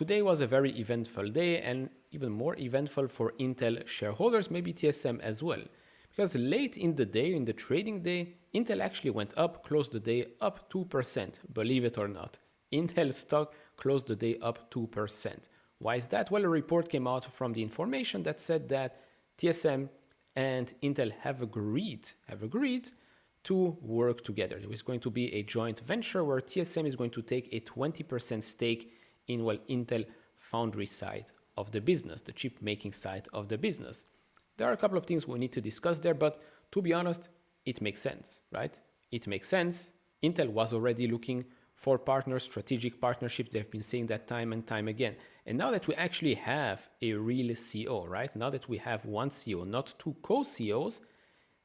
today was a very eventful day, and even more eventful for Intel shareholders, maybe TSM as well. Because late in the day, in the trading day, Intel actually went up, closed the day up 2%, believe it or not. Intel stock closed the day up 2%. Why is that? Well, a report came out from the information that said that TSM and Intel have agreed to work together. There is going to be a joint venture where TSM is going to take a 20% stake in, Intel foundry side of the business, the chip making side of the business. There are a couple of things we need to discuss there, but to be honest, it makes sense, right? It makes sense. Intel was already looking for partners, strategic partnerships. They've been saying that time and time again. And now that we actually have a real CEO, right? Now that we have one CEO, not two co-CEOs,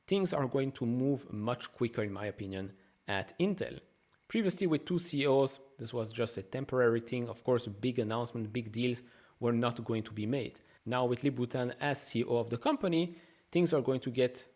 things are going to move much quicker, in my opinion, at Intel. Previously, with two CEOs, this was just a temporary thing. Of course, big announcements, big deals were not going to be made. Now, with Lip Bhutan as CEO of the company, things are going to get,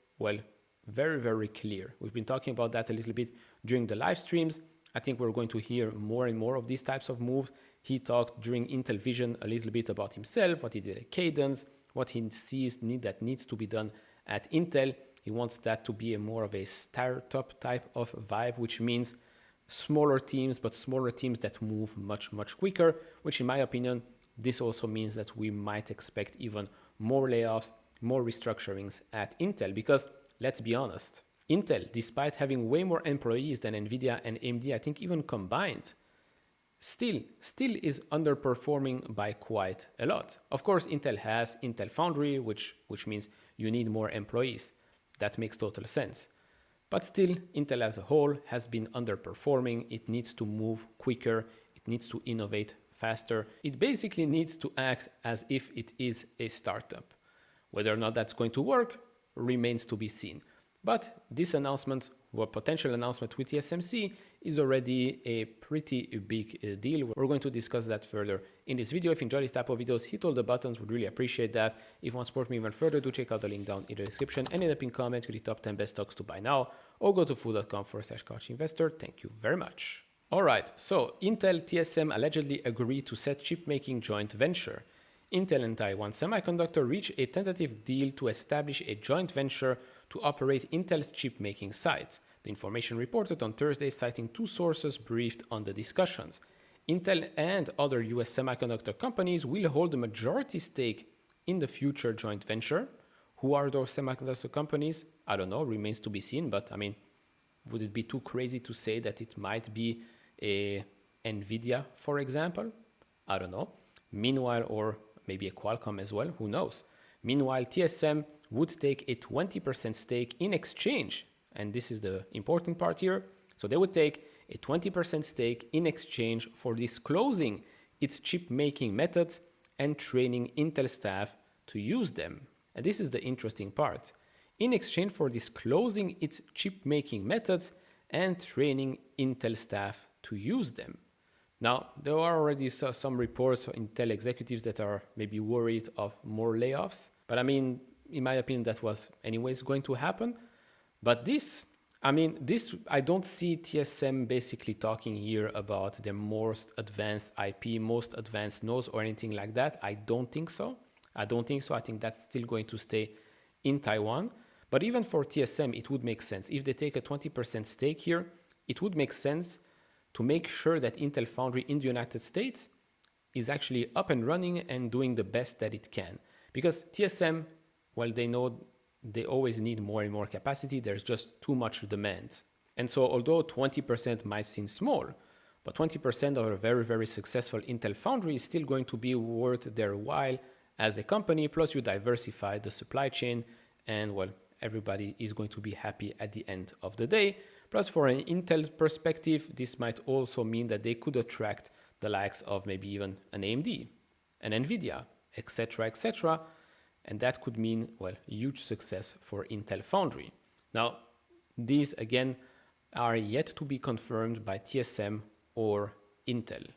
very, very clear. We've been talking about that a little bit during the live streams. I think we're going to hear more and more of these types of moves. He talked during Intel Vision a little bit about himself, what he did at Cadence, what he sees that needs to be done at Intel. He wants that to be more of a startup type of vibe, which means smaller teams, but smaller teams that move much, much quicker, which in my opinion, this also means that we might expect even more layoffs, more restructurings at Intel, because let's be honest, Intel, despite having way more employees than NVIDIA and AMD, I think even combined, still is underperforming by quite a lot. Of course, Intel has Intel Foundry, which means you need more employees. That makes total sense. But still, Intel as a whole has been underperforming. It needs to move quicker. It needs to innovate faster. It basically needs to act as if it is a startup. Whether or not that's going to work remains to be seen. But this announcement, or potential announcement with TSMC, is already a pretty big deal. We're going to discuss that further in this video. If you enjoy this type of videos, hit all the buttons, would really appreciate that. If you want to support me even further, do check out the link down in the description and in the pinned comment with the top 10 best stocks to buy now, or go to fool.com/couchinvestor. Thank you very much. Alright, so Intel TSM allegedly agreed to set chip-making joint venture. Intel and Taiwan Semiconductor reached a tentative deal to establish a joint venture to operate Intel's chip-making sites. The information reported on Thursday, citing two sources briefed on the discussions. Intel and other US semiconductor companies will hold a majority stake in the future joint venture. Who are those semiconductor companies? I don't know, remains to be seen, but I mean, would it be too crazy to say that it might be a NVIDIA, for example? I don't know. Meanwhile, or maybe a Qualcomm as well, who knows? Meanwhile, TSM would take a 20% stake in exchange, and this is the important part here. So they would take a 20% stake in exchange for disclosing its chip-making methods and training Intel staff to use them. And this is the interesting part. In exchange for disclosing its chip-making methods and training Intel staff to use them. Now, there are already some reports of Intel executives that are maybe worried of more layoffs. But I mean, in my opinion, that was anyways going to happen. But I don't see TSM basically talking here about the most advanced IP, most advanced nodes or anything like that. I don't think so. I think that's still going to stay in Taiwan. But even for TSM, it would make sense. If they take a 20% stake here, it would make sense to make sure that Intel Foundry in the United States is actually up and running and doing the best that it can. Because TSM, well, they know they always need more and more capacity. There's just too much demand. And so although 20% might seem small, but 20% of a very, very successful Intel Foundry is still going to be worth their while as a company. Plus you diversify the supply chain and, well, everybody is going to be happy at the end of the day. Plus, for an Intel perspective, this might also mean that they could attract the likes of maybe even an AMD, an NVIDIA, etc. And that could mean, well, huge success for Intel Foundry. Now, these again are yet to be confirmed by TSM or Intel.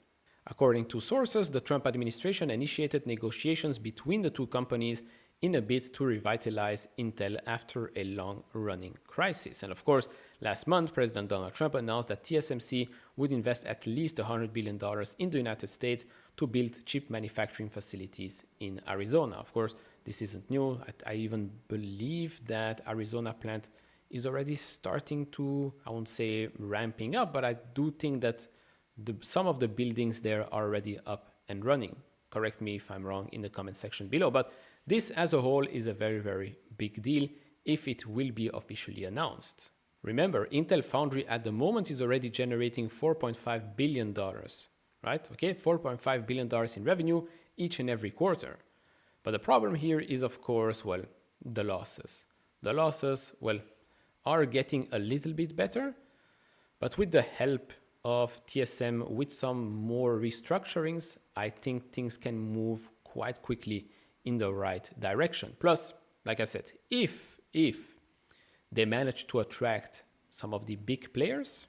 According to sources, the Trump administration initiated negotiations between the two companies in a bid to revitalize Intel after a long-running crisis. And of course, last month, President Donald Trump announced that TSMC would invest at least $100 billion in the United States to build chip manufacturing facilities in Arizona. Of course, this isn't new. I even believe that Arizona plant is already starting to, I won't say ramping up, but I do think that some of the buildings there are already up and running. Correct me if I'm wrong in the comment section below. But this as a whole is a very, very big deal if it will be officially announced. Remember, Intel Foundry at the moment is already generating $4.5 billion, right? Okay, $4.5 billion in revenue each and every quarter. But the problem here is, of course, well, the losses. The losses, well, are getting a little bit better, but with the help of TSM, with some more restructurings, I think things can move quite quickly in the right direction. Plus, like I said, if they manage to attract some of the big players,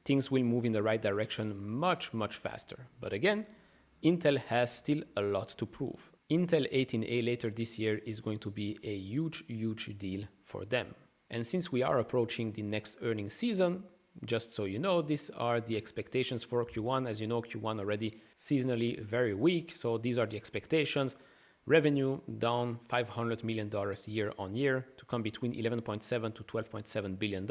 things will move in the right direction much, much faster. But again, Intel has still a lot to prove. Intel 18A later this year is going to be a huge, huge deal for them. And since we are approaching the next earnings season, just so you know, these are the expectations for Q1. As you know, Q1 already seasonally very weak. So these are the expectations. Revenue down $500 million year on year to come between $11.7 to $12.7 billion.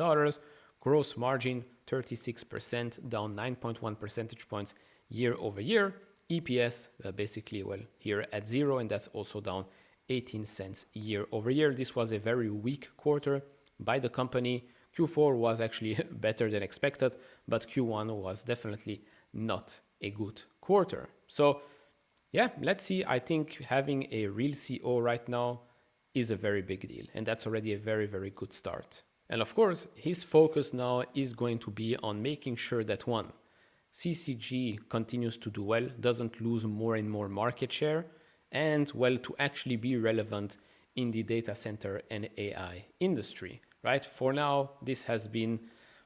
Gross margin 36%, down 9.1 percentage points year over year. EPS basically, well, here at zero, and that's also down 18 cents year over year. This was a very weak quarter by the company. Q4 was actually better than expected, but Q1 was definitely not a good quarter. So yeah, let's see. I think having a real CEO right now is a very big deal, and that's already a very, very good start. And of course, his focus now is going to be on making sure that one, CCG continues to do well, doesn't lose more and more market share, and well, to actually be relevant in the data center and AI industry, right? For now, this has been,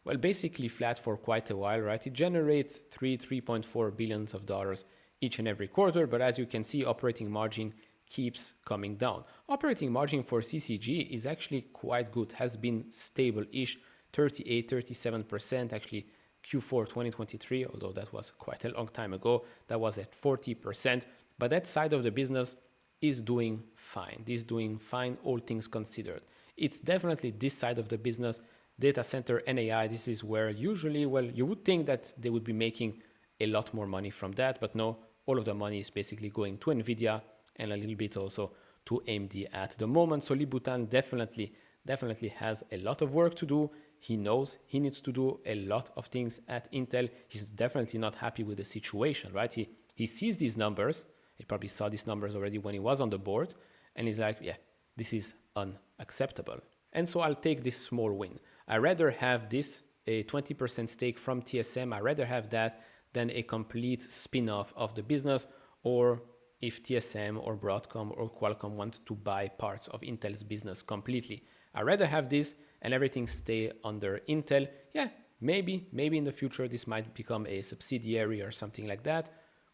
well, basically flat for quite a while, right? It generates $3.4 billion each and every quarter, but as you can see, operating margin keeps coming down. Operating margin for CCG is actually quite good, has been stable-ish, 38-37%, actually Q4 2023, although that was quite a long time ago, that was at 40%, but that side of the business is doing fine. This is doing fine, all things considered. It's definitely this side of the business, data center and AI, this is where usually, well, you would think that they would be making a lot more money from that, but no, all of the money is basically going to NVIDIA and a little bit also to AMD at the moment. So Lip-Bu Tan definitely has a lot of work to do. He knows he needs to do a lot of things at Intel. He's definitely not happy with the situation, right? He sees these numbers. He probably saw these numbers already when he was on the board, and he's like, yeah, this is unacceptable. And so I'll take this small win. I'd rather have this, a 20% stake from TSM. I'd rather have that than a complete spin-off of the business, or if TSM or Broadcom or Qualcomm want to buy parts of Intel's business completely. I'd rather have this and everything stay under Intel. Yeah, maybe in the future this might become a subsidiary or something like that.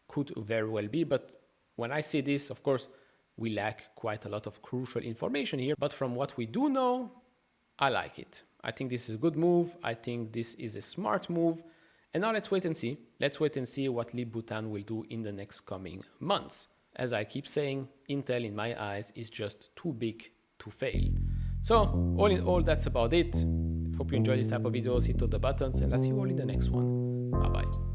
Could very well be, but when I see this, of course, we lack quite a lot of crucial information here, but from what we do know, I like it. I think this is a good move. I think this is a smart move. And now let's wait and see. Let's wait and see what Lip-Bu Tan will do in the next coming months. As I keep saying, Intel, in my eyes, is just too big to fail. So, all in all, that's about it. Hope you enjoyed this type of videos. Hit all the buttons, and let's see you all in the next one. Bye-bye.